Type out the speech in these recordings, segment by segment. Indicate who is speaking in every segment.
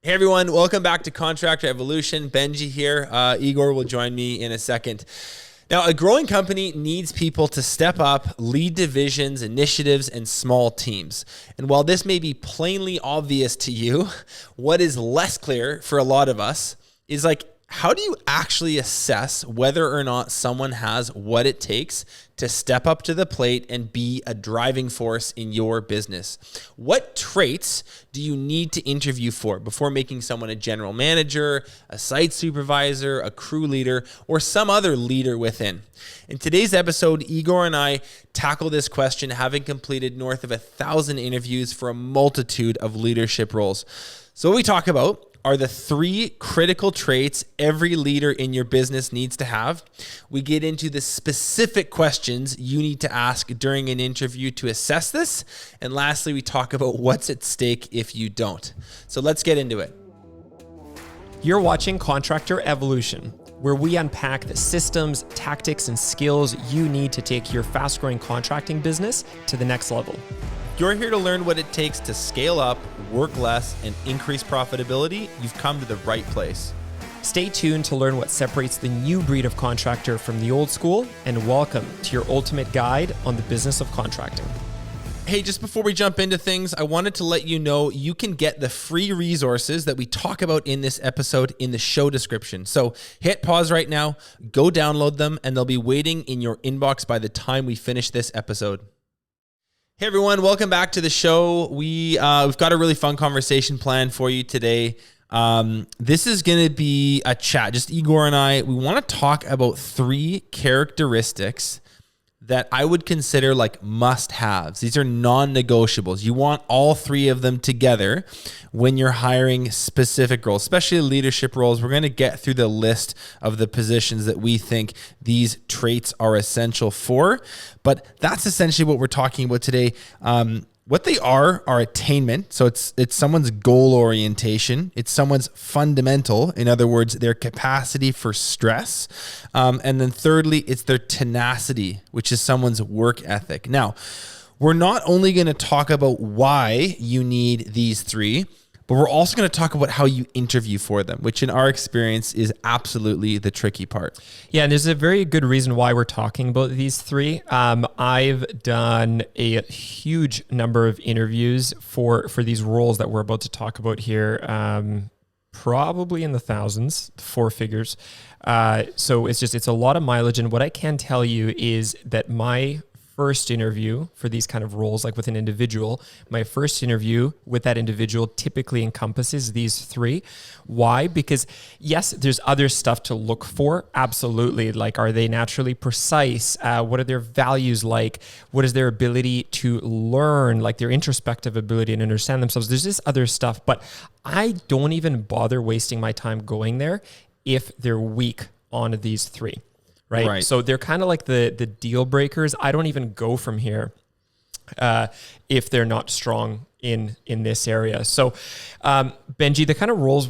Speaker 1: Hey everyone, welcome back to Contractor Evolution. Benji here. Igor will join me in a second. Now, a growing company needs people to step up, lead divisions, initiatives, and small teams. And while this may be plainly obvious to you, what is less clear for a lot of us is how do you actually assess whether or not someone has what it takes to step up to the plate and be a driving force in your business? What traits do you need to interview for before making someone a general manager, a site supervisor, a crew leader, or some other leader within? In today's episode, Igor and I tackle this question, having completed north of 1,000 interviews for a multitude of leadership roles. So what we talk about are the 3 critical traits every leader in your business needs to have. We get into the specific questions you need to ask during an interview to assess this. And lastly, we talk about what's at stake if you don't. So let's get into it.
Speaker 2: You're watching Contractor Evolution, where we unpack the systems, tactics, and skills you need to take your fast-growing contracting business to the next level.
Speaker 1: You're here to learn what it takes to scale up, work less, and increase profitability. You've come to the right place.
Speaker 2: Stay tuned to learn what separates the new breed of contractor from the old school, and welcome to your ultimate guide on the business of contracting.
Speaker 1: Hey, just before we jump into things, I wanted to let you know you can get the free resources that we talk about in this episode in the show description. So hit pause right now, go download them, and they'll be waiting in your inbox by the time we finish this episode. Hey everyone, welcome back to the show. We've got a really fun conversation planned for you today. This is going to be a chat, just Igor and I. We want to talk about 3 characteristics that I would consider must-haves. These are non-negotiables. You want all 3 of them together when you're hiring specific roles, especially leadership roles. We're going to get through the list of the positions that we think these traits are essential for, but that's essentially what we're talking about today. What they are attainment. So it's someone's goal orientation. It's someone's fundamental. In other words, their capacity for stress. And then thirdly, it's their tenacity, which is someone's work ethic. Now, we're not only going to talk about why you need these 3, but we're also going to talk about how you interview for them, which in our experience is absolutely the tricky part.
Speaker 2: Yeah, and there's a very good reason why we're talking about these 3. I've done a huge number of interviews for these roles that we're about to talk about here, probably in the thousands, 4 figures. So it's a lot of mileage. And what I can tell you is that my first interview for these kind of roles, like with an individual, my first interview with that individual typically encompasses these 3. Why? Because yes, there's other stuff to look for. Absolutely. Are they naturally precise? What are their values like? What is their ability to learn, their introspective ability and understand themselves? There's this other stuff, but I don't even bother wasting my time going there if they're weak on these 3. Right. So they're kind of like the deal breakers. I don't even go from here if they're not strong in this area. So Benji, the kind of roles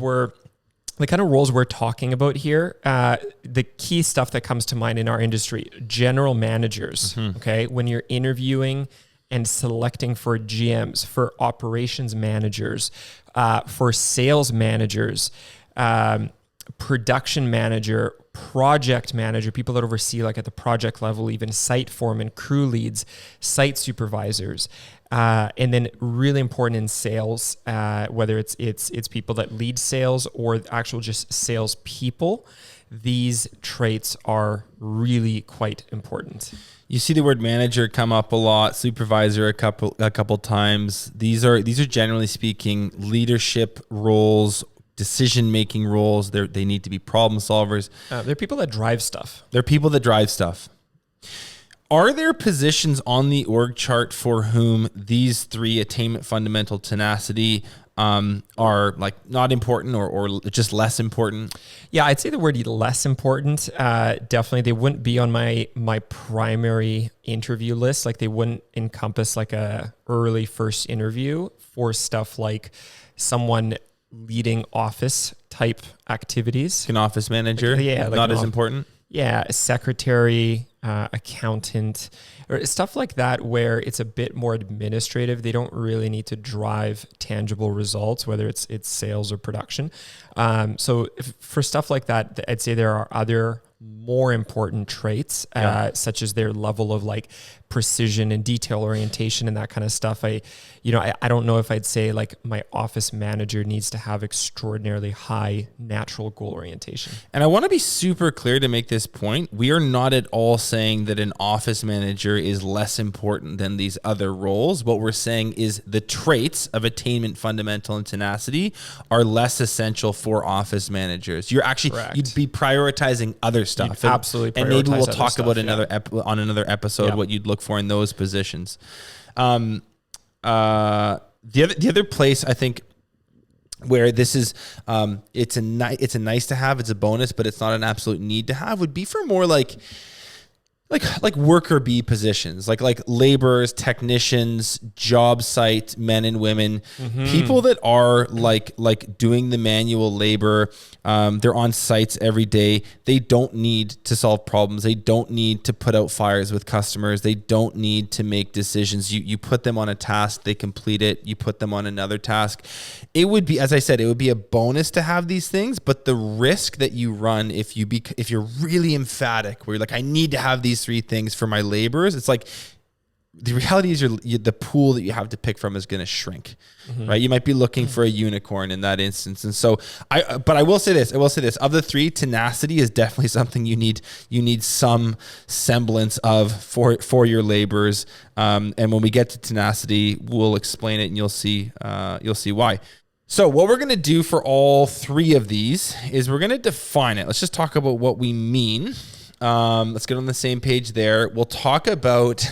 Speaker 2: we're talking about here, the key stuff that comes to mind in our industry, general managers. Mm-hmm. Okay. When you're interviewing and selecting for GMs, for operations managers, for sales managers, production manager, project manager, people that oversee at the project level, even site foreman, crew leads, site supervisors, and then really important in sales, whether it's people that lead sales or actual just sales people. These traits are really quite important.
Speaker 1: You see the word manager come up a lot, supervisor a couple times. These are generally speaking leadership roles, decision-making roles. They need to be problem solvers.
Speaker 2: They're people that drive stuff.
Speaker 1: Are there positions on the org chart for whom these 3, attainment, fundamental, tenacity, are not important or just less important?
Speaker 2: Yeah, I'd say the word less important. Definitely, they wouldn't be on my primary interview list. They wouldn't encompass a early first interview for stuff like someone leading office type activities.
Speaker 1: An office manager, not as important.
Speaker 2: a secretary, accountant, or stuff like that, where it's a bit more administrative. They don't really need to drive tangible results, whether it's sales or production. So for stuff like that, I'd say there are other more important traits, such as their level of like precision and detail orientation and that kind of stuff. I don't know if I'd say like my office manager needs to have extraordinarily high natural goal orientation.
Speaker 1: And I want to be super clear to make this point. We are not at all saying that an office manager is less important than these other roles. What we're saying is the traits of attainment, fundamental, and tenacity are less essential for office managers. You'd be prioritizing other stuff.
Speaker 2: Absolutely.
Speaker 1: And maybe we'll talk about on another episode what you'd look for in those positions. The other place I think where this is it's a nice to have, it's a bonus, but it's not an absolute need to have, would be for more like worker bee positions, like laborers, technicians, job site men and women, people that are like doing the manual labor. They're on sites every day. They don't need to solve problems. They don't need to put out fires with customers. They don't need to make decisions. You put them on a task, they complete it. You put them on another task. It would be, as I said, it would be a bonus to have these things, but the risk that you run if you're really emphatic, where you're like, I need to have these 3 things for my laborers, it's like the reality is the pool that you have to pick from is going to shrink, right? You might be looking for a unicorn in that instance. And so but I will say this, of the 3, tenacity is definitely something you need some semblance of for your laborers. And when we get to tenacity, we'll explain it and you'll see why. So what we're going to do for all 3 of these is we're going to define it. Let's just talk about what we mean. Let's get on the same page there. We'll talk about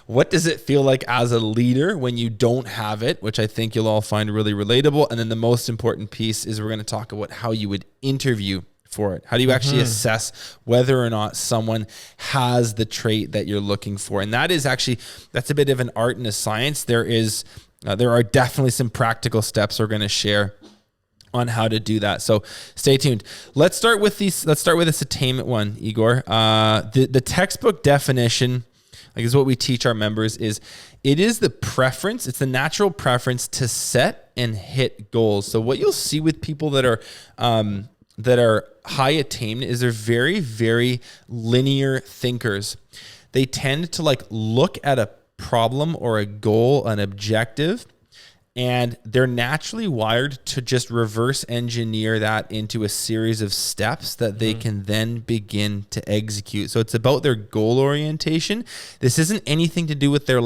Speaker 1: what does it feel like as a leader when you don't have it, which I think you'll all find really relatable. And then the most important piece is we're going to talk about how you would interview for it. How do you actually assess whether or not someone has the trait that you're looking for? And that's a bit of an art and a science. There are definitely some practical steps we're going to share on how to do that. So stay tuned. Let's start with this attainment one, Igor. The textbook definition, like is what we teach our members, is it is the preference. It's the natural preference to set and hit goals. So what you'll see with people that are high attainment is they're very, very linear thinkers. They tend to like look at a problem or a goal, an objective, and they're naturally wired to just reverse engineer that into a series of steps that they can then begin to execute. So it's about their goal orientation. This isn't anything to do with their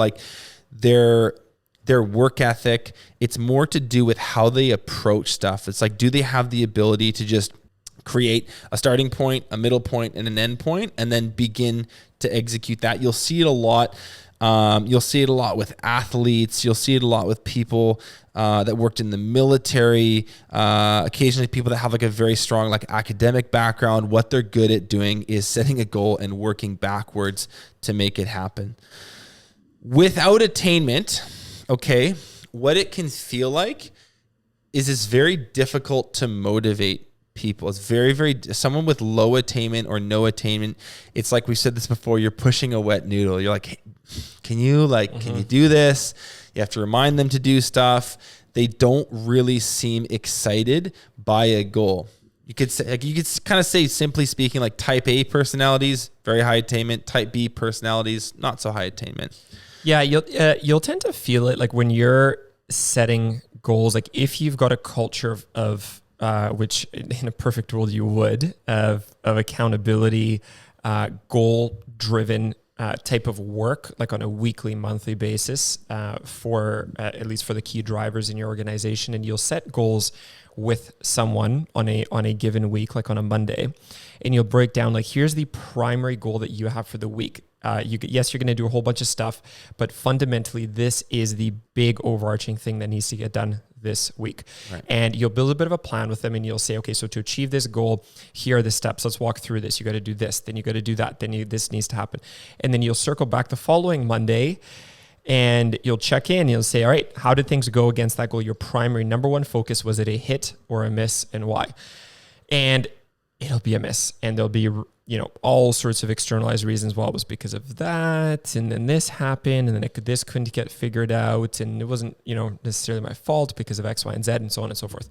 Speaker 1: work ethic. It's more to do with how they approach stuff. It's like, do they have the ability to just create a starting point, a middle point, and an end point, and then begin to execute that? You'll see it a lot. You'll see it a lot with athletes. You'll see it a lot with people that worked in the military. Occasionally people that have like a very strong like academic background. What they're good at doing is setting a goal and working backwards to make it happen. Without attainment, okay, what it can feel like is it's very difficult to motivate people. It's very, very, someone with low attainment or no attainment, it's like we said this before, you're pushing a wet noodle. You're like, hey, can you do this? You have to remind them to do stuff. They don't really seem excited by a goal. You could kind of say, simply speaking, like type A personalities, very high attainment, type B personalities, not so high attainment.
Speaker 2: Yeah. You'll tend to feel it like when you're setting goals, like if you've got a culture of which in a perfect world you would, of accountability, goal-driven type of work, like on a weekly, monthly basis for at least for the key drivers in your organization. And you'll set goals with someone on a given week, like on a Monday, and you'll break down like, here's the primary goal that you have for the week. You're going to do a whole bunch of stuff, but fundamentally this is the big overarching thing that needs to get done this week. Right. And you'll build a bit of a plan with them and you'll say, okay, so to achieve this goal, here are the steps. Let's walk through this. You got to do this, then you got to do that. Then this needs to happen. And then you'll circle back the following Monday and you'll check in. You'll say, all right, how did things go against that goal? Your primary number one focus, was it a hit or a miss, and why? And it'll be a miss, and there'll be all sorts of externalized reasons. Well, it was because of that, and then this happened, and then this couldn't get figured out, and it wasn't, necessarily my fault because of X, Y, and Z, and so on and so forth,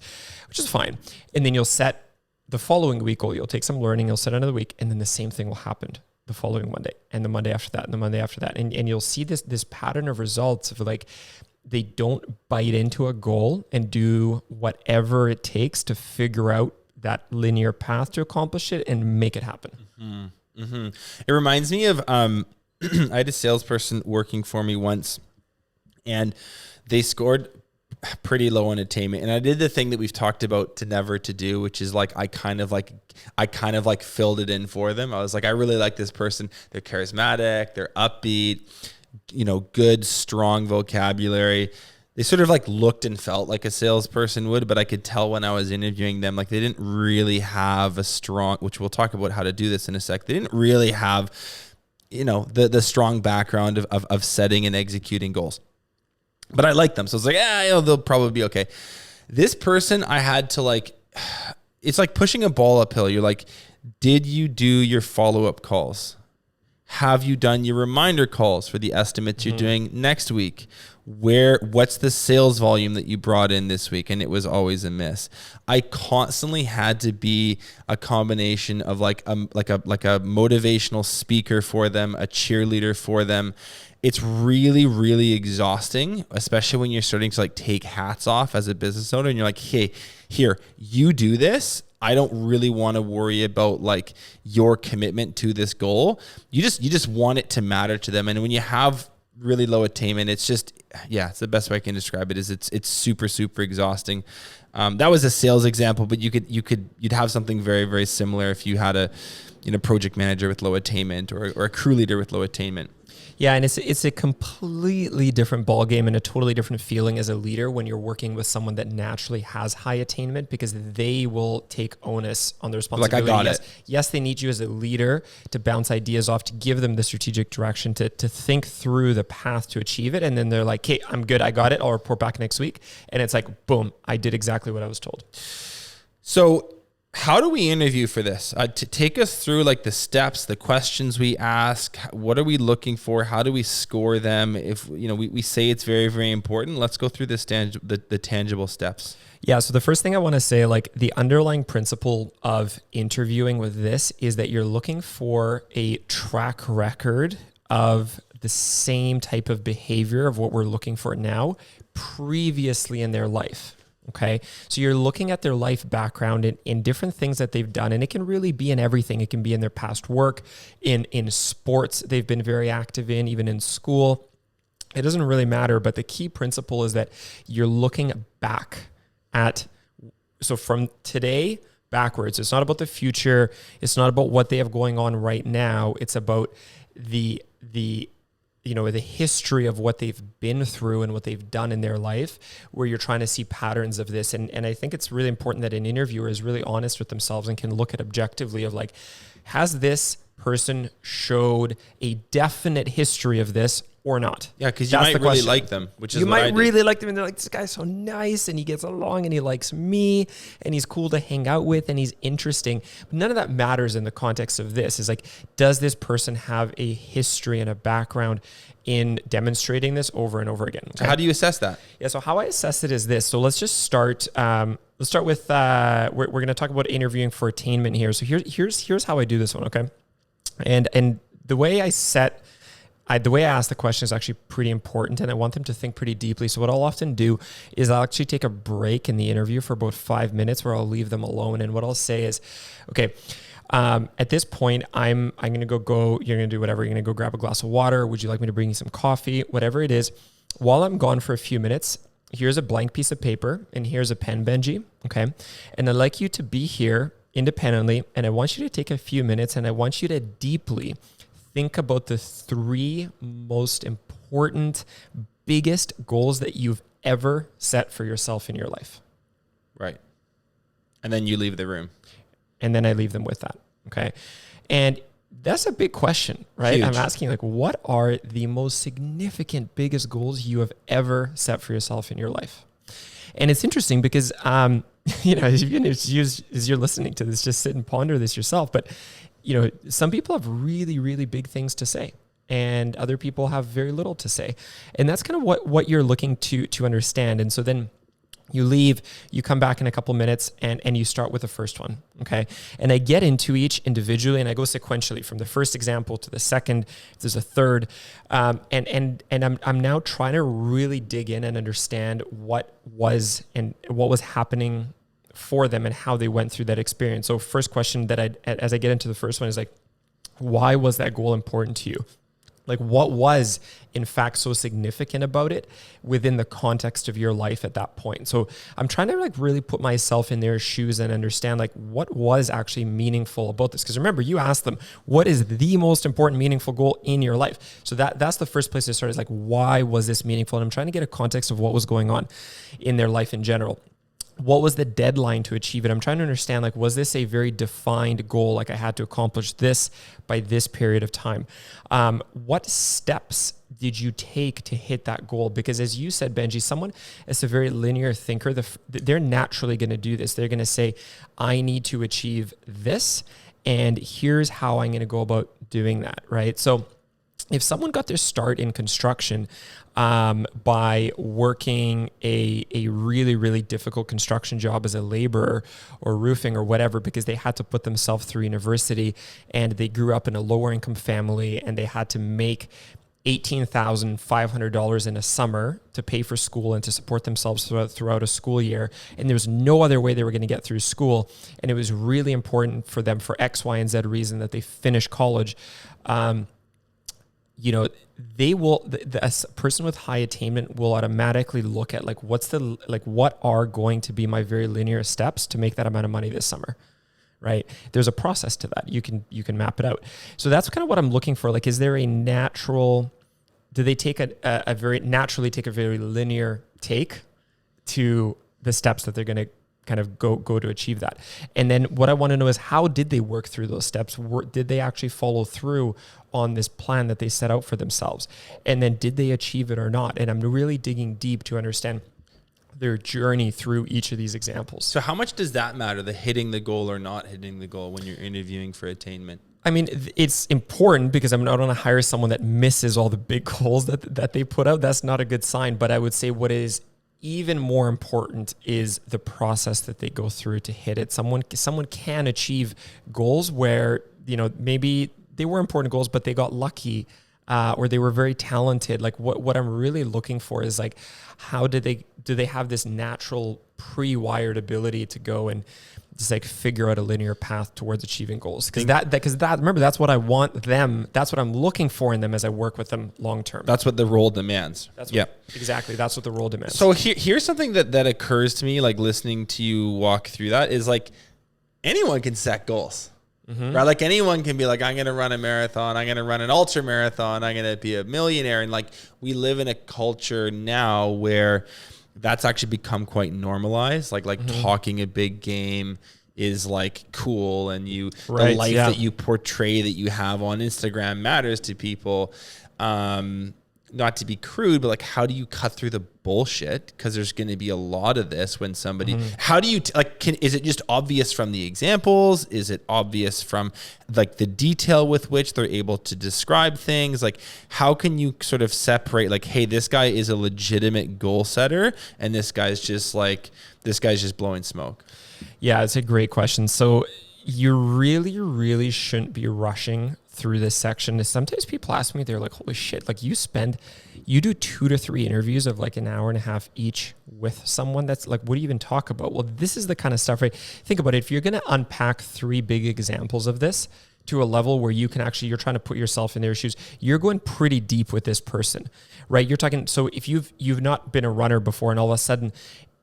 Speaker 2: which is fine. And then you'll set the following week goal. You'll take some learning, you'll set another week, and then the same thing will happen the following Monday, and the Monday after that, and the Monday after that. And you'll see this pattern of results of like, they don't bite into a goal and do whatever it takes to figure out that linear path to accomplish it and make it happen.
Speaker 1: Mm-hmm. Mm-hmm. It reminds me of, I had a salesperson working for me once, and they scored pretty low on attainment. And I did the thing that we've talked about to never to do, which is like, I kind of like filled it in for them. I was like, I really like this person. They're charismatic, they're upbeat, good, strong vocabulary. They sort of like looked and felt like a salesperson would, but I could tell when I was interviewing them, like they didn't really have a strong, which we'll talk about how to do this in a sec. They didn't really have, the strong background of setting and executing goals. But I liked them. So I was like, they'll probably be okay. This person, I had to it's like pushing a ball uphill. You're like, did you do your follow-up calls? Have you done your reminder calls for the estimates you're doing next week? What's the sales volume that you brought in this week? And it was always a miss. I constantly had to be a combination of like a motivational speaker for them, a cheerleader for them. It's really, really exhausting, especially when you're starting to like take hats off as a business owner and you're like, hey, here, you do this. I don't really want to worry about like your commitment to this goal. You just want it to matter to them. And when you have really low attainment, it's just, it's the best way I can describe it is it's super, super exhausting. That was a sales example, but you'd have something very, very similar if you had a project manager with low attainment or a crew leader with low attainment.
Speaker 2: Yeah, and it's a completely different ballgame and a totally different feeling as a leader when you're working with someone that naturally has high attainment, because they will take onus on the responsibility.
Speaker 1: Like, I got it.
Speaker 2: Yes, they need you as a leader to bounce ideas off, to give them the strategic direction, to think through the path to achieve it. And then they're like, hey, I'm good, I got it, I'll report back next week. And it's like, boom, I did exactly what I was told.
Speaker 1: So how do we interview for this? To take us through like the steps, the questions we ask, what are we looking for? How do we score them? If we say it's very, very important, let's go through the tangible steps.
Speaker 2: Yeah. So the first thing I want to say, like the underlying principle of interviewing with this is that you're looking for a track record of the same type of behavior of what we're looking for now previously in their life. Okay. So you're looking at their life background in different things that they've done. And it can really be in everything. It can be in their past work, in sports they've been very active in, even in school. It doesn't really matter. But the key principle is that you're looking back so from today backwards. It's not about the future. It's not about what they have going on right now. It's about the history of what they've been through and what they've done in their life, where you're trying to see patterns of this. And I think it's really important that an interviewer is really honest with themselves and can look at objectively of like, has this person showed a definite history of this or not?
Speaker 1: Yeah, because you might really like them, which is
Speaker 2: you
Speaker 1: what I
Speaker 2: might
Speaker 1: did.
Speaker 2: really like them, and they're like, this guy's so nice, and he gets along, and he likes me, and he's cool to hang out with, and he's interesting. But none of that matters in the context of this. Is like, does this person have a history and a background in demonstrating this over and over again? Okay?
Speaker 1: So how do you assess that?
Speaker 2: Yeah, so how I assess it is this. So let's just start. Let's start with we're going to talk about interviewing for attainment here. So here's how I do this one. Okay, and the way I ask the question is actually pretty important, and I want them to think pretty deeply. So what I'll often do is I'll actually take a break in the interview for about 5 minutes where I'll leave them alone. And what I'll say is, okay, at this point, I'm going to go, you're going to do whatever. You're going to go grab a glass of water. Would you like me to bring you some coffee? Whatever it is. While I'm gone for a few minutes, here's a blank piece of paper and here's a pen, Benji. Okay. And I'd like you to be here independently. And I want you to take a few minutes and I want you to deeply think about the 3 most important, biggest goals that you've ever set for yourself in your life.
Speaker 1: Right. And then you leave the room.
Speaker 2: And then I leave them with that. Okay. And that's a big question, right?
Speaker 1: Huge.
Speaker 2: I'm asking like, what are the most significant, biggest goals you have ever set for yourself in your life? And it's interesting because, as you're listening to this, just sit and ponder this yourself. But some people have really, really big things to say, and other people have very little to say. And that's kind of what you're looking to understand. And so then you leave, you come back in a couple minutes, and you start with the first one, okay? And I get into each individually, and I go sequentially from the first example to the second, if there's a third, and I'm now trying to really dig in and understand what was happening for them and how they went through that experience. So first question as I get into the first one is like, why was that goal important to you? Like, what was in fact so significant about it within the context of your life at that point? So I'm trying to like really put myself in their shoes and understand like what was actually meaningful about this. Because remember, you asked them, what is the most important meaningful goal in your life? So that's the first place to start, is like, why was this meaningful? And I'm trying to get a context of what was going on in their life in general. What was the deadline to achieve it? I'm trying to understand, like, was this a very defined goal? Like, I had to accomplish this by this period of time. What steps did you take to hit that goal? Because as you said, Benji, someone is a very linear thinker. They're naturally going to do this. They're going to say, I need to achieve this, and here's how I'm going to go about doing that, right? So if someone got their start in construction by working a really, really difficult construction job as a laborer or roofing or whatever, because they had to put themselves through university, and they grew up in a lower income family, and they had to make $18,500 in a summer to pay for school and to support themselves throughout a school year. And there was no other way they were going to get through school. And it was really important for them, for X, Y, and Z reason, that they finish college. They will, a person with high attainment will automatically look at like, what are going to be my very linear steps to make that amount of money this summer, right? There's a process to that. You can map it out. So that's kind of what I'm looking for. Like, is there a natural, do they take a very linear take to the steps that they're going to kind of go to achieve that? And then what I want to know is, how did they work through those steps? Did they actually follow through on this plan that they set out for themselves? And then did they achieve it or not? And I'm really digging deep to understand their journey through each of these examples.
Speaker 1: So how much does that matter, the hitting the goal or not hitting the goal, when you're interviewing for attainment?
Speaker 2: I mean, it's important, because I'm not going to hire someone that misses all the big goals that they put out. That's not a good sign. But I would say what is even more important is the process that they go through to hit it. Someone can achieve goals where, maybe they were important goals, but they got lucky, or they were very talented. Like, what I'm really looking for is like, how do they have this natural pre-wired ability to go and just like figure out a linear path towards achieving goals? Because remember, that's what I want them. That's what I'm looking for in them as I work with them long term.
Speaker 1: That's what the role demands.
Speaker 2: Exactly. That's what the role demands.
Speaker 1: So here's something that occurs to me, like listening to you walk through that, is like, anyone can set goals. Mm-hmm. Right? Like, anyone can be like, I'm going to run a marathon. I'm going to run an ultra marathon. I'm going to be a millionaire. And like, we live in a culture now where that's actually become quite normalized. Like mm-hmm. talking a big game is like cool. And the life that you portray, that you have on Instagram, matters to people. Not to be crude, but like, how do you cut through the bullshit? Because there's going to be a lot of this when somebody, mm-hmm. how do you, is it just obvious from the examples? Is it obvious from like the detail with which they're able to describe things? Like, how can you sort of separate, like, hey, this guy is a legitimate goal setter, and this guy's just blowing smoke?
Speaker 2: Yeah, it's a great question. So you really, really shouldn't be rushing through this section. Sometimes people ask me, they're like, holy shit, like you do 2 to 3 interviews of like an hour and a half each with someone. That's like, what do you even talk about? Well, this is the kind of stuff, right? Think about it. If you're going to unpack 3 big examples of this to a level where you're trying to put yourself in their shoes, you're going pretty deep with this person, right? You're talking, so if you've not been a runner before, and all of a sudden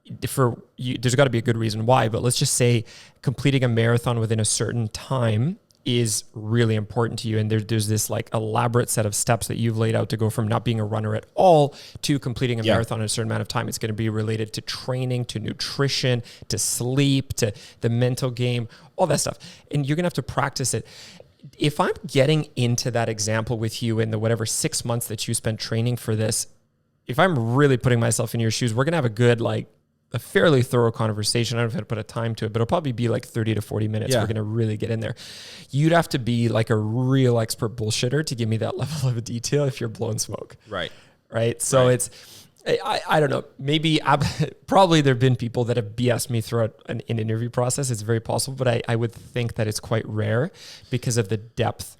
Speaker 2: there's got to be a good reason why, but let's just say completing a marathon within a certain time is really important to you. And there's this like elaborate set of steps that you've laid out to go from not being a runner at all to completing a marathon in a certain amount of time. It's going to be related to training, to nutrition, to sleep, to the mental game, all that stuff. And you're going to have to practice it. If I'm getting into that example with you in the whatever 6 months that you spent training for this, if I'm really putting myself in your shoes, we're going to have a good like a fairly thorough conversation. I don't know if I'd put a time to it, but it'll probably be like 30 to 40 minutes.
Speaker 1: Yeah.
Speaker 2: We're going to really get in there. You'd have to be like a real expert bullshitter to give me that level of detail if you're blowing smoke.
Speaker 1: Right.
Speaker 2: Right. So
Speaker 1: Right.
Speaker 2: I don't know, maybe probably there've been people that have BS'd me throughout an interview process. It's very possible, but I would think that it's quite rare because of the depth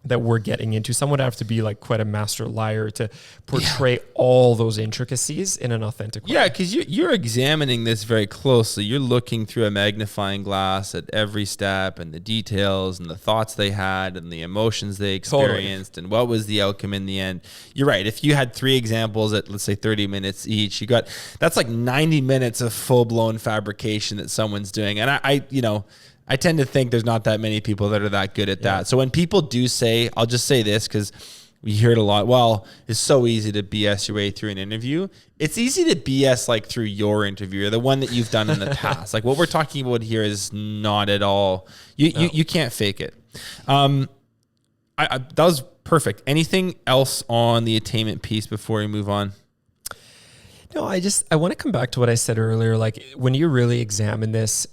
Speaker 2: that we're getting into. Someone would have to be like quite a master liar to portray all those intricacies in an authentic way.
Speaker 1: Yeah, because you're examining this very closely. You're looking through a magnifying glass at every step and the details and the thoughts they had and the emotions they experienced and what was the outcome in the end. You're right. If you had 3 examples at, let's say, 30 minutes each, that's like 90 minutes of full-blown fabrication that someone's doing. And I tend to think there's not that many people that are that good at that. So when people do say, I'll just say this because we hear it a lot, well, it's so easy to BS your way through an interview. It's easy to BS like through your interview or the one that you've done in the past. Like what we're talking about here is not at all, you can't fake it. That was perfect. Anything else on the attainment piece before we move on?
Speaker 2: No, I want to come back to what I said earlier. Like when you really examine this,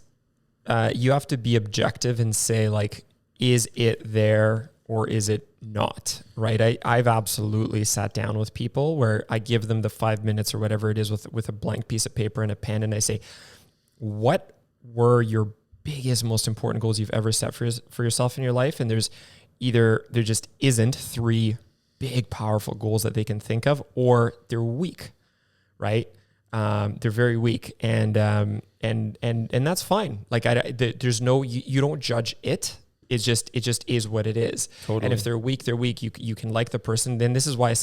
Speaker 2: you have to be objective and say like, is it there or is it not? Right. I've absolutely sat down with people where I give them the 5 minutes or whatever it is with a blank piece of paper and a pen. And I say, what were your biggest, most important goals you've ever set for yourself in your life? And there just isn't 3 big, powerful goals that they can think of, or they're weak. Right. They're very weak, and that's fine. Like there's no, you don't judge it. It just is what it is. Totally. And if they're weak, they're weak. You can like the person. Then this is why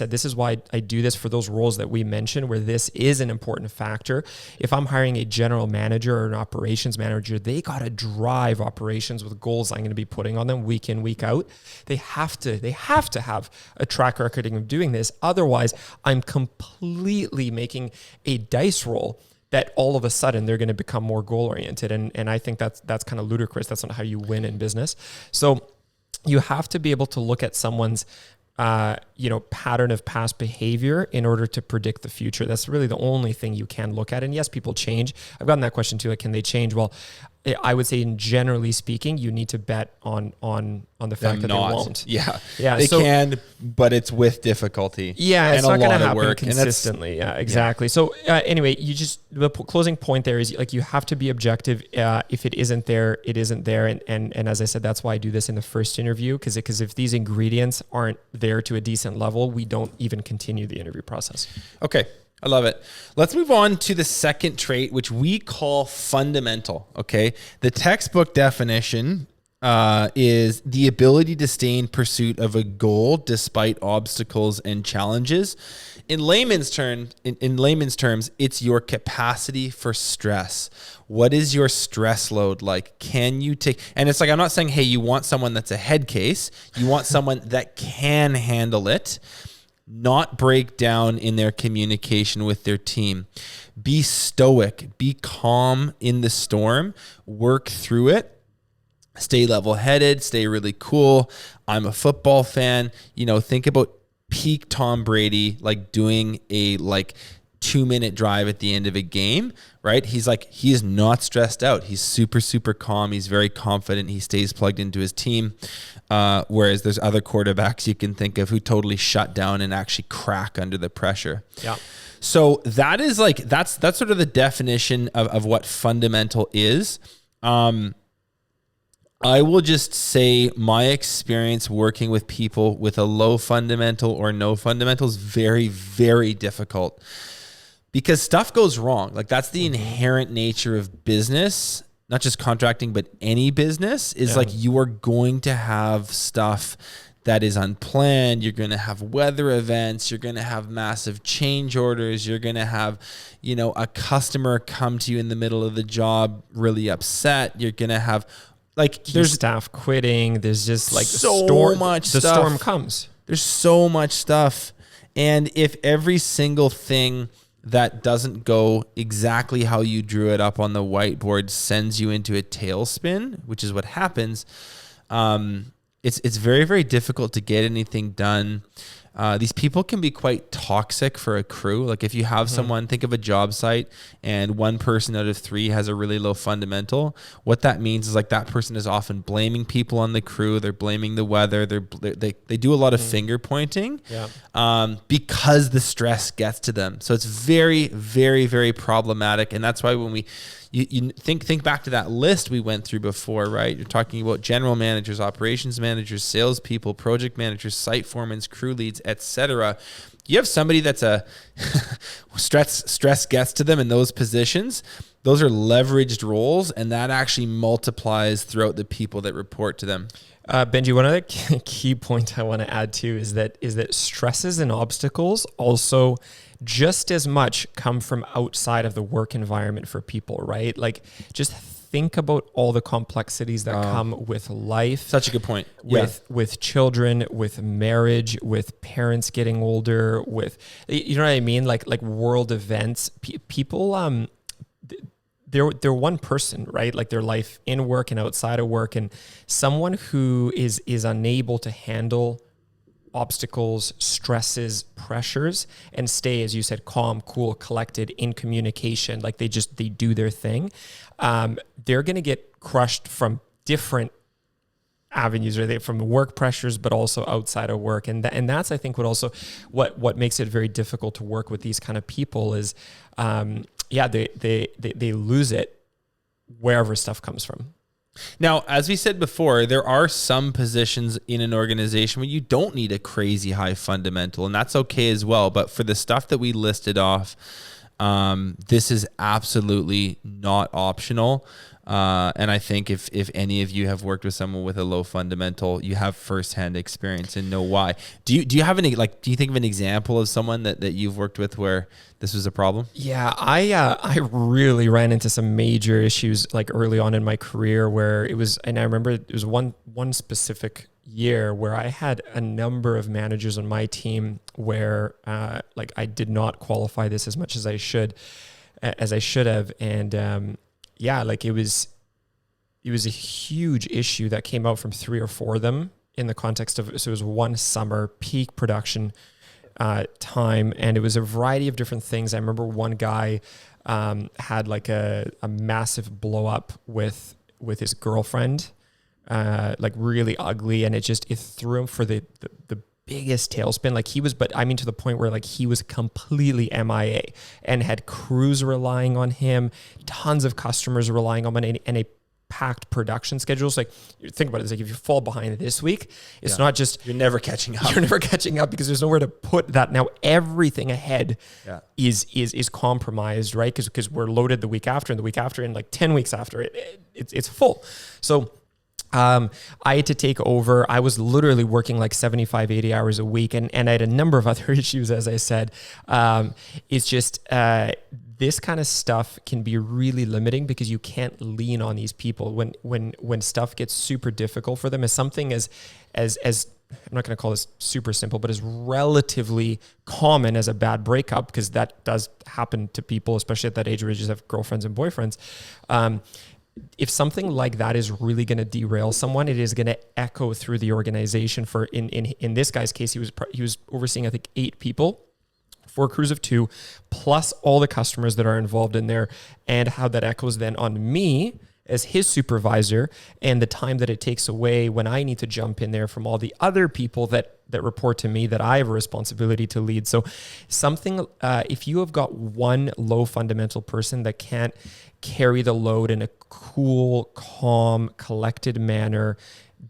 Speaker 2: I do this for those roles that we mentioned, where this is an important factor. If I'm hiring a general manager or an operations manager, they got to drive operations with goals I'm going to be putting on them week in, week out. They have to have a track record of doing this. Otherwise, I'm completely making a dice roll that all of a sudden they're going to become more goal-oriented. And I think that's kind of ludicrous. That's not how you win in business. So you have to be able to look at someone's pattern of past behavior in order to predict the future. That's really the only thing you can look at. And yes, people change. I've gotten that question too. Like, can they change? Well, I would say, generally speaking, you need to bet on the fact that they won't.
Speaker 1: Yeah. They can, but it's with difficulty.
Speaker 2: Yeah, it's not going to happen
Speaker 1: work,
Speaker 2: consistently. Yeah, exactly. Yeah. So anyway, the closing point there is like you have to be objective. If it isn't there, it isn't there. And as I said, that's why I do this in the first interview, because if these ingredients aren't there to a decent level, we don't even continue the interview process.
Speaker 1: Okay. I love it. Let's move on to the second trait, which we call fundamental. Okay. The textbook definition is the ability to stay in pursuit of a goal despite obstacles and challenges. In layman's terms, it's your capacity for stress. What is your stress load like? Can you take, and it's like, I'm not saying, hey, you want someone that's a head case. You want someone that can handle it, not break down in their communication with their team. Be stoic, be calm in the storm, work through it, stay level-headed, stay really cool. I'm a football fan. Think about peak Tom Brady, like doing a 2-minute drive at the end of a game, right? He is not stressed out. He's super, super calm. He's very confident. He stays plugged into his team. Whereas there's other quarterbacks you can think of who totally shut down and actually crack under the pressure.
Speaker 2: Yeah.
Speaker 1: So that is that's sort of the definition of what fundamental is. I will just say my experience working with people with a low fundamental or no fundamental is very, very difficult because stuff goes wrong. Like that's the inherent nature of business, not just contracting, but any business is like you are going to have stuff that is unplanned. You're going to have weather events. You're going to have massive change orders. You're going to have, a customer come to you in the middle of the job really upset. You're going to have there's
Speaker 2: staff quitting. There's just
Speaker 1: so much stuff.
Speaker 2: The storm comes.
Speaker 1: There's so much stuff. And if every single thing that doesn't go exactly how you drew it up on the whiteboard sends you into a tailspin, which is what happens, it's very, very difficult to get anything done. these people can be quite toxic for a crew. Like if you have someone, think of a job site and one person out of 3 has a really low fundamental, what that means is like that person is often blaming people on the crew. They're blaming the weather. They do a lot of finger pointing because the stress gets to them. So it's very, very, very problematic. And that's why when you think back to that list we went through before, right? You're talking about general managers, operations managers, salespeople, project managers, site foremen, crew leads, etc. You have somebody that's a stress gets to them in those positions. Those are leveraged roles, and that actually multiplies throughout the people that report to them.
Speaker 2: Benji, one other key point I want to add to is that stresses and obstacles also just as much come from outside of the work environment for people, right? Like just think about all the complexities that come with life.
Speaker 1: Such a good point.
Speaker 2: With children, with marriage, with parents getting older, with, you know what I mean? Like world events, people, they're one person, right? Like their life in work and outside of work, and someone who is unable to handle obstacles, stresses, pressures, and stay, as you said, calm, cool, collected, in communication, like they do their thing. They're going to get crushed from different avenues, right? From work pressures, but also outside of work. And that's, I think, what makes it very difficult to work with these kind of people is, they lose it wherever stuff comes from.
Speaker 1: Now, as we said before, there are some positions in an organization where you don't need a crazy high fundamental, and that's okay as well. But for the stuff that we listed off, this is absolutely not optional. And I think if any of you have worked with someone with a low fundamental, you have firsthand experience and know why. Do you have any, do you think of an example of someone that you've worked with where this was a problem?
Speaker 2: Yeah, I really ran into some major issues like early on in my career where it was, and I remember it was one specific year where I had a number of managers on my team where I did not qualify this as much as I should have. And it was a huge issue that came out from 3 or 4 of them in the context of, so it was one summer peak production time, and it was a variety of different things. I remember one guy had like a massive blow up with his girlfriend, like really ugly, and it threw him for the biggest tailspin. Like he was, but I mean to the point where like he was completely MIA and had crews relying on him, tons of customers relying on him, and a packed production schedules. Like think about it, it's like if you fall behind this week, it's not just
Speaker 1: you're never catching up.
Speaker 2: You're never catching up because there's nowhere to put that. Now everything ahead is compromised, right? Because we're loaded the week after and the week after and like 10 weeks after it's full. So I had to take over. I was literally working like 75, 80 hours a week. And I had a number of other issues, as I said. It's just, this kind of stuff can be really limiting because you can't lean on these people when stuff gets super difficult for them. As something as I'm not going to call this super simple, but as relatively common as a bad breakup, because that does happen to people, especially at that age where you just have girlfriends and boyfriends. If something like that is really going to derail someone, it is going to echo through the organization. For in this guy's case, he was overseeing, I think, 8 people, 4 crews of 2, plus all the customers that are involved in there, and how that echoes then on me as his supervisor, and the time that it takes away when I need to jump in there from all the other people that report to me that I have a responsibility to lead. So something, if you have got one low fundamental person that can't carry the load in a cool, calm, collected manner,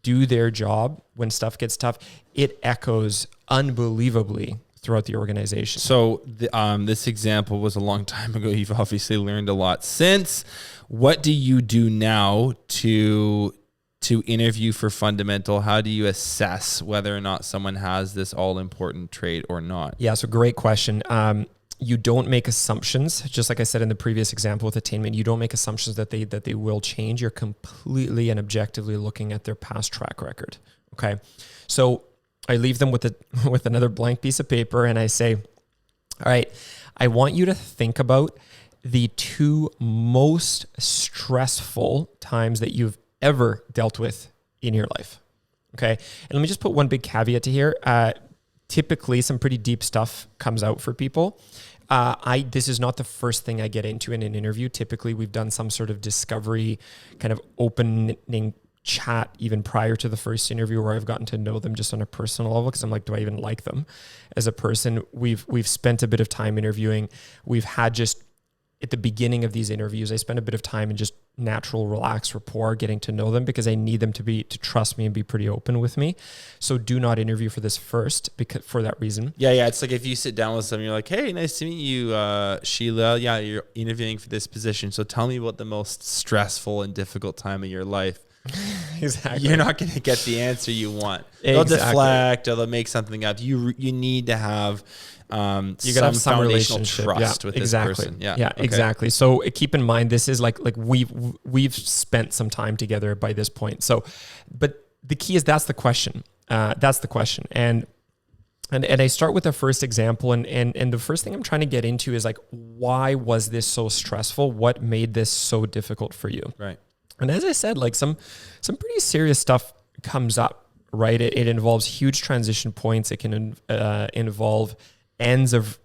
Speaker 2: do their job when stuff gets tough, it echoes unbelievably throughout the organization.
Speaker 1: So this example was a long time ago. You've obviously learned a lot since. What do you do now to interview for fundamental? How do you assess whether or not someone has this all-important trait or not?
Speaker 2: Yeah, so great question. You don't make assumptions. Just like I said in the previous example with attainment, you don't make assumptions that they will change. You're completely and objectively looking at their past track record. Okay, so I leave them with another blank piece of paper, and I say, all right, I want you to think about the 2 most stressful times that you've ever dealt with in your life. Okay. And let me just put one big caveat to here. typically some pretty deep stuff comes out for people. This is not the first thing I get into in an interview. Typically, we've done some sort of discovery kind of opening chat even prior to the first interview, where I've gotten to know them just on a personal level, because I'm like, do I even like them as a person? We've spent a bit of time interviewing. We've had just at the beginning of these interviews, I spend a bit of time in just natural, relaxed rapport, getting to know them, because I need them to trust me and be pretty open with me. So do not interview for this first, because for that reason.
Speaker 1: Yeah. It's like if you sit down with someone, you're like, hey, nice to meet you, Sheila. Yeah, you're interviewing for this position. So tell me about the most stressful and difficult time of your life.
Speaker 2: Exactly.
Speaker 1: You're not going to get the answer you want. They'll deflect, or they'll make something up. You need to have
Speaker 2: you gotta have some
Speaker 1: foundational
Speaker 2: relationship.
Speaker 1: trust with this person.
Speaker 2: Yeah, okay. Exactly. So keep in mind, this is like we've spent some time together by this point. So, but the key is that's the question. And I start with the first example, and the first thing I'm trying to get into is like, why was this so stressful? What made this so difficult for you?
Speaker 1: Right.
Speaker 2: And as I said, like some pretty serious stuff comes up, right? It involves huge transition points. It can involve ends of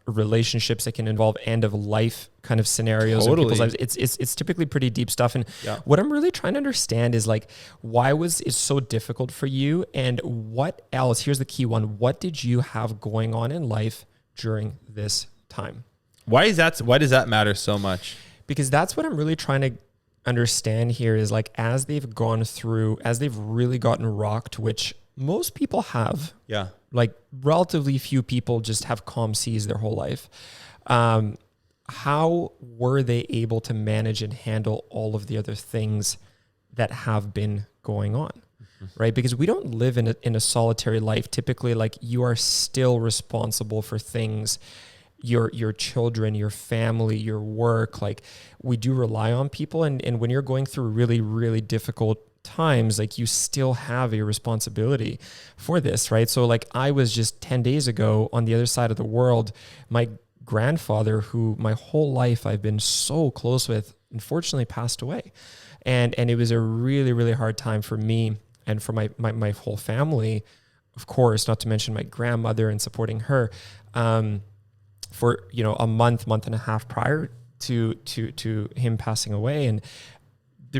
Speaker 2: relationships. It can involve end of life kind of scenarios in people's lives. It's typically pretty deep stuff. And what I'm really trying to understand is like, why was it so difficult for you? And what else? Here's the key one. What did you have going on in life during this time?
Speaker 1: Why does that matter so much?
Speaker 2: Because that's what I'm really trying to understand here is like, as they've really gotten rocked, which most people have, like relatively few people just have calm seas their whole life. How were they able to manage and handle all of the other things that have been going on? Right? Because we don't live in a solitary life. Typically, like, you are still responsible for things, your children, your family, your work. Like, we do rely on people. And when you're going through really, really difficult times, like, you still have a responsibility for this, right? So like, I was just 10 days ago on the other side of the world, my grandfather, who my whole life I've been so close with, unfortunately passed away. And it was a really, really hard time for me and for my whole family, of course, not to mention my grandmother and supporting her, for, a month and a half prior to him passing away. And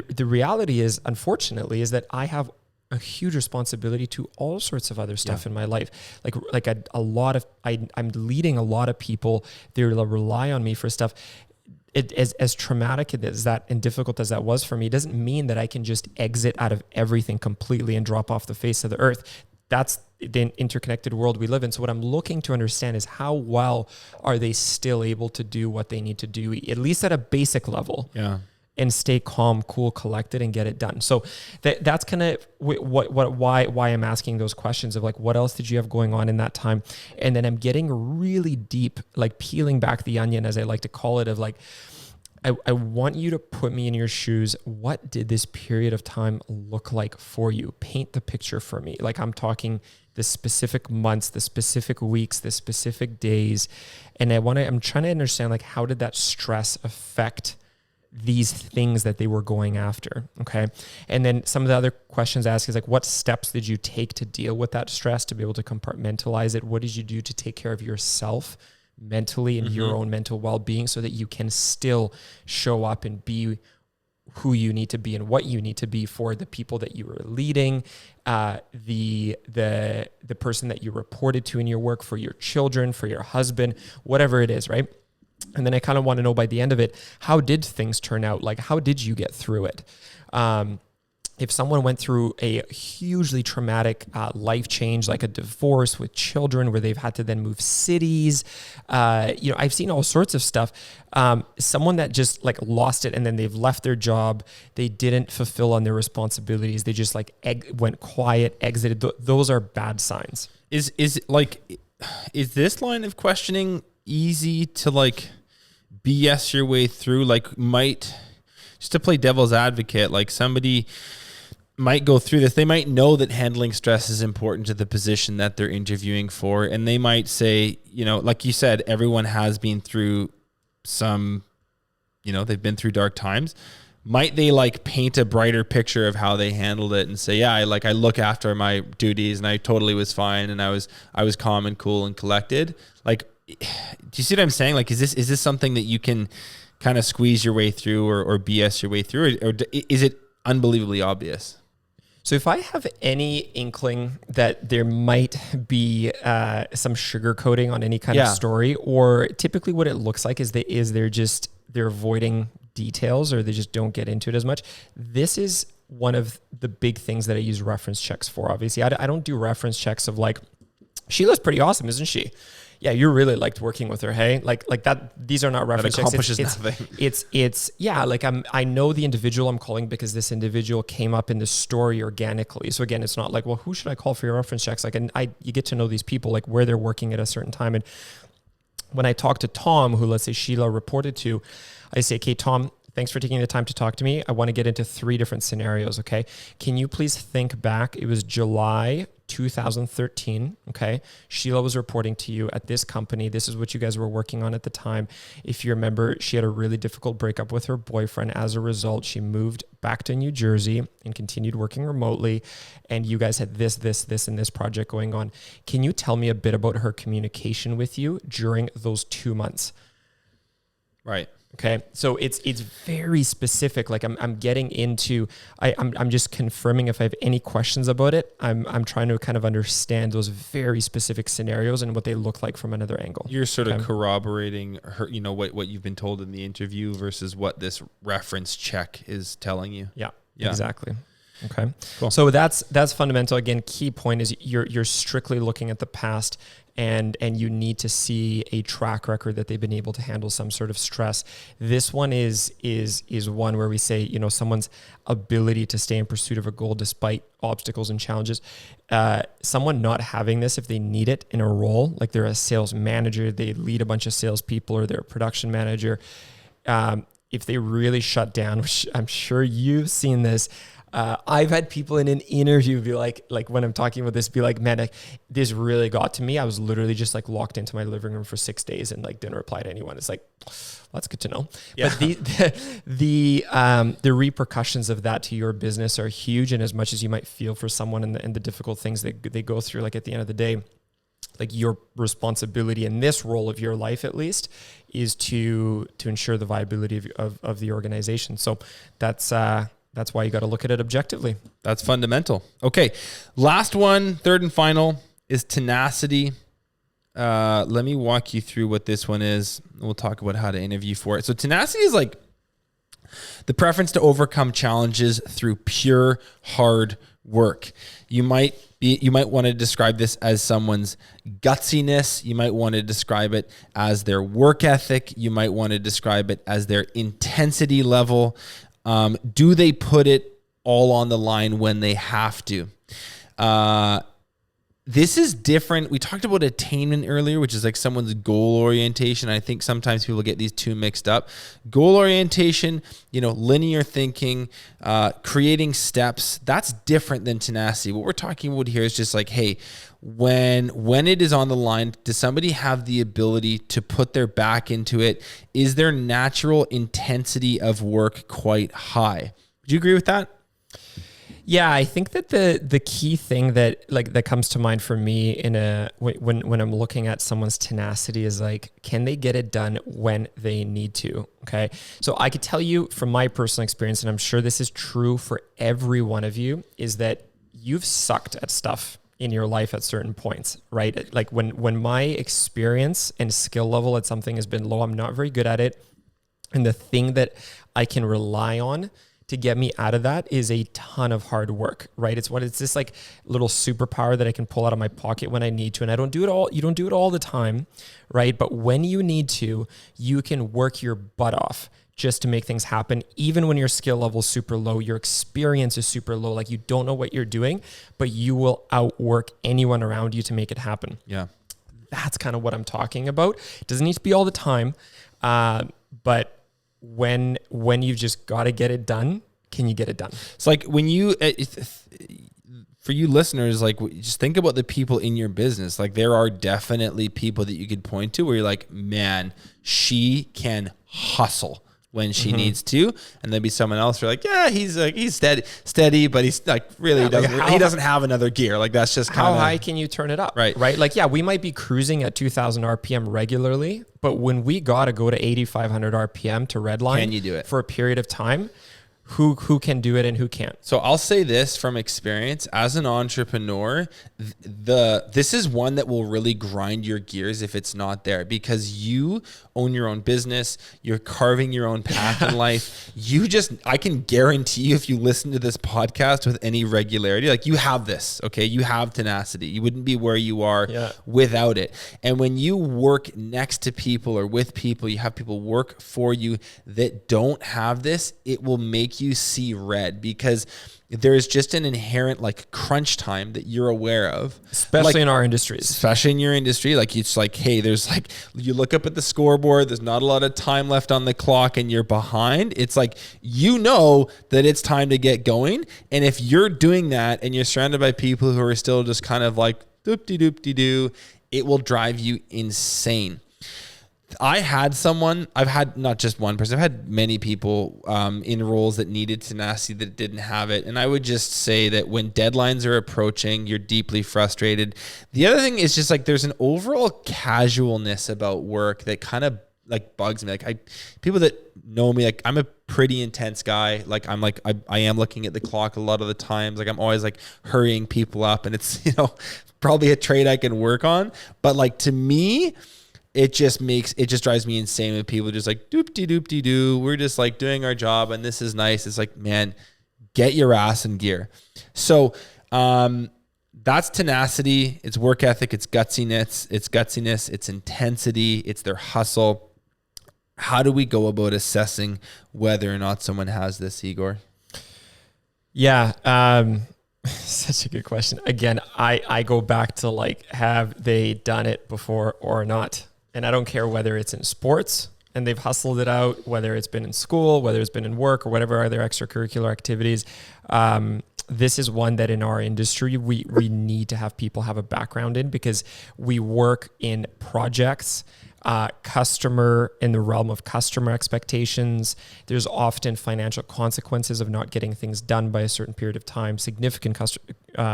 Speaker 2: the reality is, unfortunately, is that I have a huge responsibility to all sorts of other stuff in my life. I'm leading a lot of people. They rely on me for stuff. As traumatic as that and difficult as that was for me, doesn't mean that I can just exit out of everything completely and drop off the face of the earth. That's the interconnected world we live in. So what I'm looking to understand is, how well are they still able to do what they need to do, at least at a basic level, and stay calm, cool, collected, and get it done. So that's kind of why I'm asking those questions of like, what else did you have going on in that time? And then I'm getting really deep, like peeling back the onion, as I like to call it, of like, I want you to put me in your shoes. What did this period of time look like for you? Paint the picture for me. Like, I'm talking the specific months, the specific weeks, the specific days. And I'm trying to understand, like, how did that stress affect these things that they were going after? Okay. And then some of the other questions asked is like, what steps did you take to deal with that stress, to be able to compartmentalize it? What did you do to take care of yourself mentally and your own mental well-being, so that you can still show up and be who you need to be and what you need to be for the people that you were leading, the person that you reported to in your work, for your children, for your husband, whatever it is, right? And then I kind of want to know, by the end of it, how did things turn out? Like, how did you get through it? If someone went through a hugely traumatic life change, like a divorce with children, where they've had to then move cities, I've seen all sorts of stuff. Someone that just like lost it, and then they've left their job, they didn't fulfill on their responsibilities, they just like went quiet, exited. Those are bad signs.
Speaker 1: Is this line of questioning easy to like BS your way through? Like, just to play devil's advocate, like, somebody might go through this. They might know that handling stress is important to the position that they're interviewing for. And they might say, like you said, everyone has been through some, they've been through dark times. might they like paint a brighter picture of how they handled it and say, yeah, I look after my duties and I totally was fine and I was calm and cool and collected. Like, do you see what I'm saying? Like, is this something that you can kind of squeeze your way through or BS your way through, or is it unbelievably obvious?
Speaker 2: So if I have any inkling that there might be some sugarcoating on any kind of story, or typically what it looks like is they're avoiding details or they just don't get into it as much. This is one of the big things that I use reference checks for. Obviously, I don't do reference checks of like, Sheila's pretty awesome, isn't she? Yeah, you really liked working with her, hey? Like that. These are not reference checks.
Speaker 1: That accomplishes nothing.
Speaker 2: It's like I know the individual I'm calling because this individual came up in the story organically. So again, it's not like, well, who should I call for your reference checks? Like, you get to know these people, like where they're working at a certain time. And when I talk to Tom, who let's say Sheila reported to, I say, okay, Tom, thanks for taking the time to talk to me. I want to get into 3 different scenarios, okay? Can you please think back? It was July 2013, okay? Sheila was reporting to you at this company. This is what you guys were working on at the time. If you remember, she had a really difficult breakup with her boyfriend. As a result, she moved back to New Jersey and continued working remotely. And you guys had this, and this project going on. Can you tell me a bit about her communication with you during those 2 months?
Speaker 1: Right.
Speaker 2: Okay, so it's very specific. Like I'm getting into, I'm just confirming if I have any questions about it. I'm trying to kind of understand those very specific scenarios and what they look like from another angle.
Speaker 1: You're sort of corroborating her, what you've been told in the interview versus what this reference check is telling you.
Speaker 2: Yeah. Exactly. Okay,
Speaker 1: cool.
Speaker 2: So that's fundamental. Again, key point is you're strictly looking at the past. And you need to see a track record that they've been able to handle some sort of stress. This one is one where we say, someone's ability to stay in pursuit of a goal despite obstacles and challenges. Someone not having this, if they need it in a role, like they're a sales manager, they lead a bunch of salespeople, or they're a production manager. If they really shut down, which I'm sure you've seen this. I've had people in an interview be like when I'm talking about this, be like, man, this really got to me. I was literally just like locked into my living room for 6 days and like didn't reply to anyone. It's like, well, that's good to know. Yeah. But the repercussions of that to your business are huge. And as much as you might feel for someone and the difficult things they go through, like at the end of the day, like your responsibility in this role of your life, at least, is to ensure the viability of the organization. So that's why you got to look at it objectively.
Speaker 1: That's fundamental. Okay. Last one, third and final, is tenacity. Let me walk you through what this one is. We'll talk about how to interview for it. So tenacity is like the preference to overcome challenges through pure hard work. You might want to describe this as someone's gutsiness. You might want to describe it as their work ethic. You might want to describe it as their intensity level. Do they put it all on the line when they have to? This is different. We talked about attainment earlier, which is like someone's goal orientation. I think sometimes people get these two mixed up. Goal orientation, linear thinking, creating steps, that's different than tenacity. What we're talking about here is just like, hey, when it is on the line, does somebody have the ability to put their back into it? Is their natural intensity of work quite high? Would you agree with that?
Speaker 2: Yeah, I think that the key thing that comes to mind for me when I'm looking at someone's tenacity is like, can they get it done when they need to? Okay. So I could tell you from my personal experience, and I'm sure this is true for every one of you, is that you've sucked at stuff in your life at certain points, right? Like when my experience and skill level at something has been low, I'm not very good at it. And the thing that I can rely on to get me out of that is a ton of hard work, right? It's this like little superpower that I can pull out of my pocket when I need to. And I don't do it all. You don't do it all the time, right? But when you need to, you can work your butt off just to make things happen. Even when your skill level is super low, your experience is super low, like you don't know what you're doing, but you will outwork anyone around you to make it happen.
Speaker 1: Yeah.
Speaker 2: That's kind of what I'm talking about. It doesn't need to be all the time, but when you've just got to get it done, can you get it done?
Speaker 1: It's like when you, for you listeners, like just think about the people in your business. Like there are definitely people that you could point to where you're like, man, she can hustle. when she needs to, and there'll be someone else who're like, yeah, he's steady, but he's like really he doesn't have another gear. Like that's just kind of
Speaker 2: how high can you turn it up?
Speaker 1: Right.
Speaker 2: Like, yeah, we might be cruising at 2000 RPM regularly, but when we got to go to 8,500 RPM to redline,
Speaker 1: can you do it
Speaker 2: for a period of time? Who can do it and who can't?
Speaker 1: So I'll say this from experience as an entrepreneur, this is one that will really grind your gears if it's not there, because you own your own business. You're carving your own path in life. I can guarantee you, if you listen to this podcast with any regularity, like you have this, okay? You have tenacity. You wouldn't be where you are without it. And when you work next to people or with people, you have people work for you that don't have this, it will make you see red, because there's just an inherent like crunch time that you're aware of,
Speaker 2: especially in our industries,
Speaker 1: especially in your industry. Like it's like, hey, there's like, you look up at the scoreboard, there's not a lot of time left on the clock and you're behind. It's like, you know that it's time to get going. And if you're doing that and you're surrounded by people who are still just kind of like doop-de-doop-de-doo, it will drive you insane. I've had not just one person, I've had many people in roles that needed tenacity that didn't have it. And I would just say that when deadlines are approaching, you're deeply frustrated. The other thing is just like, there's an overall casualness about work that kind of like bugs me. Like people that know me, like I'm a pretty intense guy. Like I am looking at the clock a lot of the times. Like I'm always like hurrying people up, and it's, probably a trait I can work on. But like to me, it just drives me insane when people just like doop-de-doop-de-doo. We're just like doing our job and this is nice. It's like, man, get your ass in gear. So that's tenacity. It's work ethic. It's gutsiness. It's intensity. It's their hustle. How do we go about assessing whether or not someone has this, Igor?
Speaker 2: Yeah. Such a good question. Again, I go back to like, have they done it before or not? And I don't care whether it's in sports and they've hustled it out, whether it's been in school, whether it's been in work or whatever other extracurricular activities. This is one that in our industry, we need to have people have a background in, because we work in projects, in the realm of customer expectations. There's often financial consequences of not getting things done by a certain period of time, significant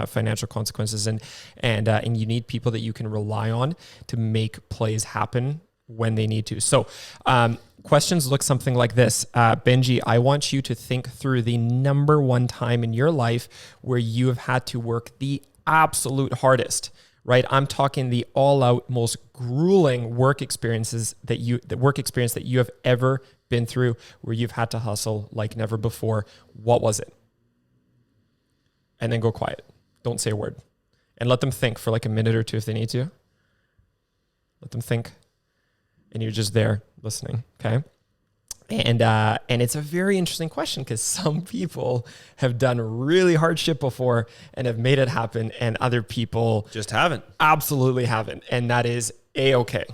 Speaker 2: financial consequences. And you need people that you can rely on to make plays happen when they need to. So questions look something like this. Benji, I want you to think through the number one time in your life where you have had to work the absolute hardest. Right, I'm talking the all-out, most grueling work experience that you have ever been through, where you've had to hustle like never before. What was it? And then go quiet. Don't say a word, and let them think for like a minute or two if they need to. Let them think, and you're just there listening. Okay. And it's a very interesting question, because some people have done really hard shit before and have made it happen, and other people
Speaker 1: just haven't.
Speaker 2: Absolutely haven't. And that is A-okay.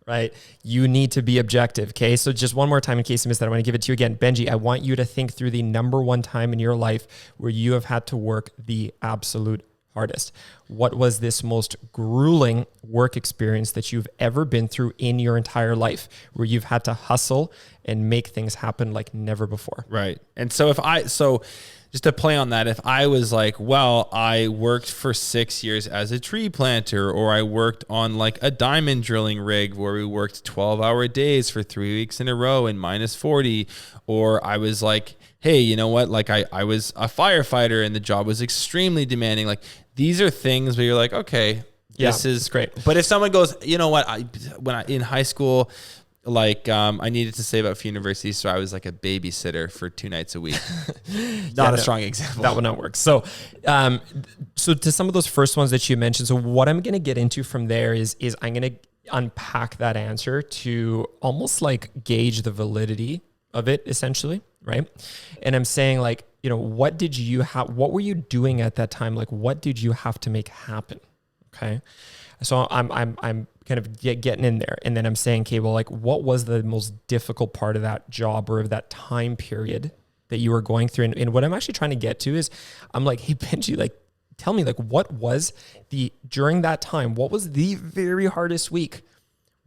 Speaker 2: Right. You need to be objective. Okay. So just one more time, in case you missed that, I want to give it to you again. Benji, I want you to think through the number one time in your life where you have had to work the absolute hardest. What was this most grueling work experience that you've ever been through in your entire life, where you've had to hustle and make things happen like never before?
Speaker 1: Right. And so just to play on that, if I was like, well, I worked for 6 years as a tree planter, or I worked on like a diamond drilling rig where we worked 12-hour days for 3 weeks in a row in -40, or I was like, hey, you know what? Like I was a firefighter and the job was extremely demanding. Like these are things where you're like, okay, this is
Speaker 2: great.
Speaker 1: But if someone goes, you know what? When in high school, like I needed to save up for university, so I was like a babysitter for 2 nights a week. Not a strong example.
Speaker 2: That would not work. So, so to some of those first ones that you mentioned, so what I'm going to get into from there is I'm going to unpack that answer to almost like gauge the validity of it, essentially, right? And I'm saying like, what were you doing at that time? Like, what did you have to make happen? Okay. So I'm kind of getting in there, and then I'm saying, okay, well, like, what was the most difficult part of that job or of that time period that you were going through? And what I'm actually trying to get to is, I'm like, hey, Benji, like, tell me, like, what was during that time, what was the very hardest week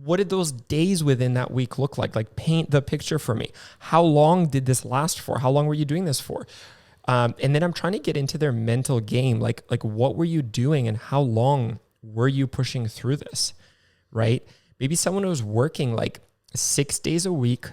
Speaker 2: what did those days within that week look like? Like, paint the picture for me. How long did this last for? How long were you doing this for? And then I'm trying to get into their mental game. Like what were you doing and how long were you pushing through this, right? Maybe someone was working like 6 days a week,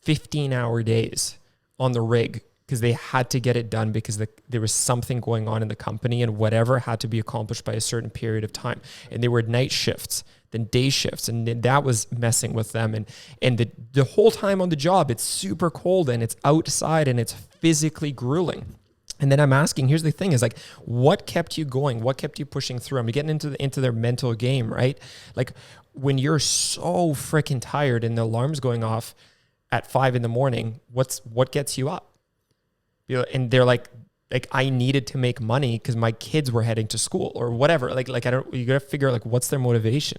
Speaker 2: 15-hour days on the rig because they had to get it done because there was something going on in the company and whatever had to be accomplished by a certain period of time. And they were night shifts, then day shifts, and that was messing with them. And the whole time on the job, it's super cold and it's outside and it's physically grueling. And then I'm asking, here's the thing is like, what kept you going? What kept you pushing through? I'm getting into their mental game, right? Like when you're so freaking tired and the alarm's going off at 5 a.m, what gets you up? And they're like I needed to make money because my kids were heading to school or whatever. Like you gotta figure out like what's their motivation.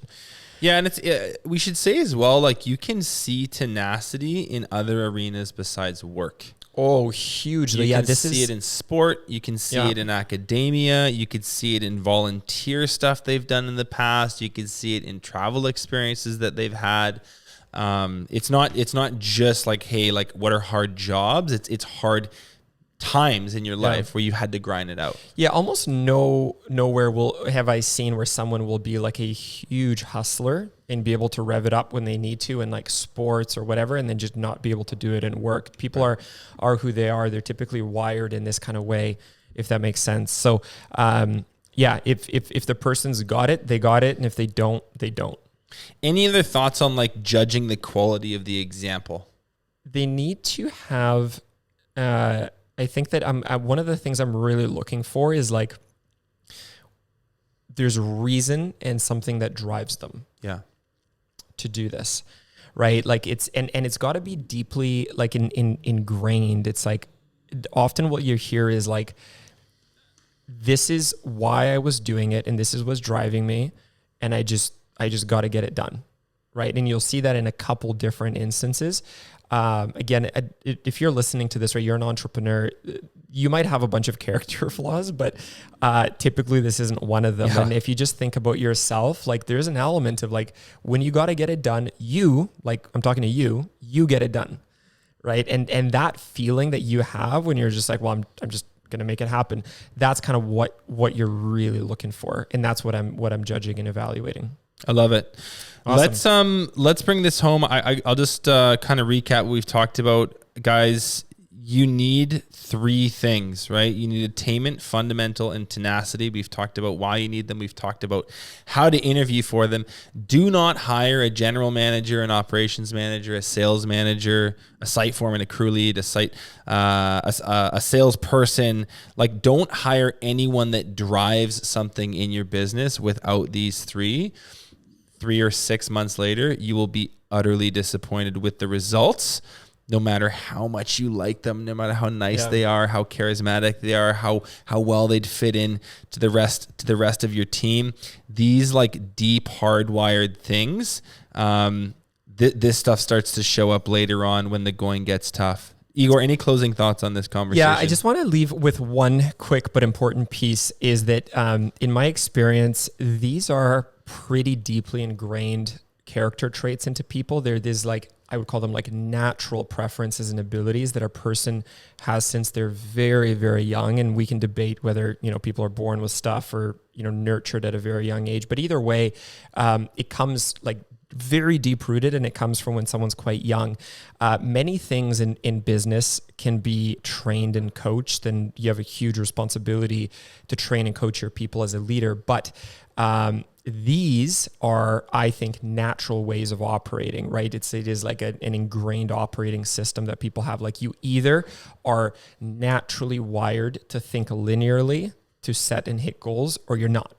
Speaker 1: Yeah, and we should say as well, like you can see tenacity in other arenas besides work.
Speaker 2: Oh, hugely.
Speaker 1: You can see it in sport. You can see it in academia. You could see it in volunteer stuff they've done in the past. You could see it in travel experiences that they've had. It's not just like, hey, like what are hard jobs? It's hard times in your life where you had to grind it out.
Speaker 2: Yeah, almost nowhere have I seen where someone will be like a huge hustler and be able to rev it up when they need to in like sports or whatever, and then just not be able to do it in work. People are who they are. They're typically wired in this kind of way, if that makes sense. So if the person's got it, they got it, and if they don't, they don't.
Speaker 1: Any other thoughts on like judging the quality of the example?
Speaker 2: They need to have I think that one of the things I'm really looking for is like there's reason and something that drives them to do this, right? Like it's got to be deeply like ingrained. It's like often what you hear is like, this is why I was doing it and this is what's driving me, and I just got to get it done, right? And you'll see that in a couple different instances. Again, if you're listening to this, right, you're an entrepreneur, you might have a bunch of character flaws, but typically this isn't one of them. Yeah. And if you just think about yourself, like there's an element of like, when you got to get it done, I'm talking to you get it done, right? And that feeling that you have when you're just like, well, I'm just going to make it happen. That's kind of what you're really looking for. And that's what I'm judging and evaluating.
Speaker 1: I love it.
Speaker 2: Awesome.
Speaker 1: Let's bring this home. I'll just kind of recap what we've talked about, guys. You need 3 things, right? You need attainment, fundamental, and tenacity. We've talked about why you need them. We've talked about how to interview for them. Do not hire a general manager, an operations manager, a sales manager, a site foreman, a crew lead, a salesperson. Like, don't hire anyone that drives something in your business without these 3. 3 or 6 months later, you will be utterly disappointed with the results. No matter how much you like them, no matter how nice they are, how charismatic they are, how well they'd fit in to the rest of your team, these like deep hardwired things, this stuff starts to show up later on when the going gets tough. Igor, any closing thoughts on this conversation?
Speaker 2: Yeah, I just want to leave with one quick but important piece is that in my experience, these are pretty deeply ingrained character traits into people. There's like, I would call them like natural preferences and abilities that a person has since they're very, very young. And we can debate whether, people are born with stuff or, nurtured at a very young age. But either way, it comes like very deep rooted and it comes from when someone's quite young. Many things in business can be trained and coached, and you have a huge responsibility to train and coach your people as a leader. But these are, I think, natural ways of operating, right? It is like an ingrained operating system that people have. Like you either are naturally wired to think linearly, to set and hit goals, or you're not,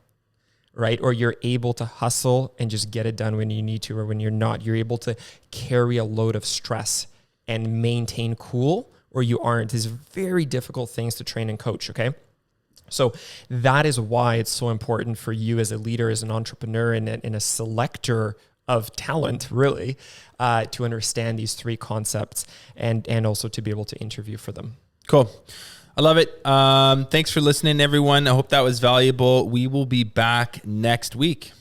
Speaker 2: right? Or you're able to hustle and just get it done when you need to, or when you're not. You're able to carry a load of stress and maintain cool, or you aren't. These are very difficult things to train and coach, okay? So that is why it's so important for you as a leader, as an entrepreneur, and a selector of talent, really, to understand these 3 concepts and also to be able to interview for them.
Speaker 1: Cool. I love it. Thanks for listening, everyone. I hope that was valuable. We will be back next week.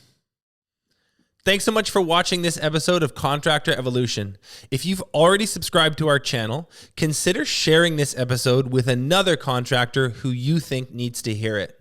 Speaker 1: Thanks so much for watching this episode of Contractor Evolution. If you've already subscribed to our channel, consider sharing this episode with another contractor who you think needs to hear it.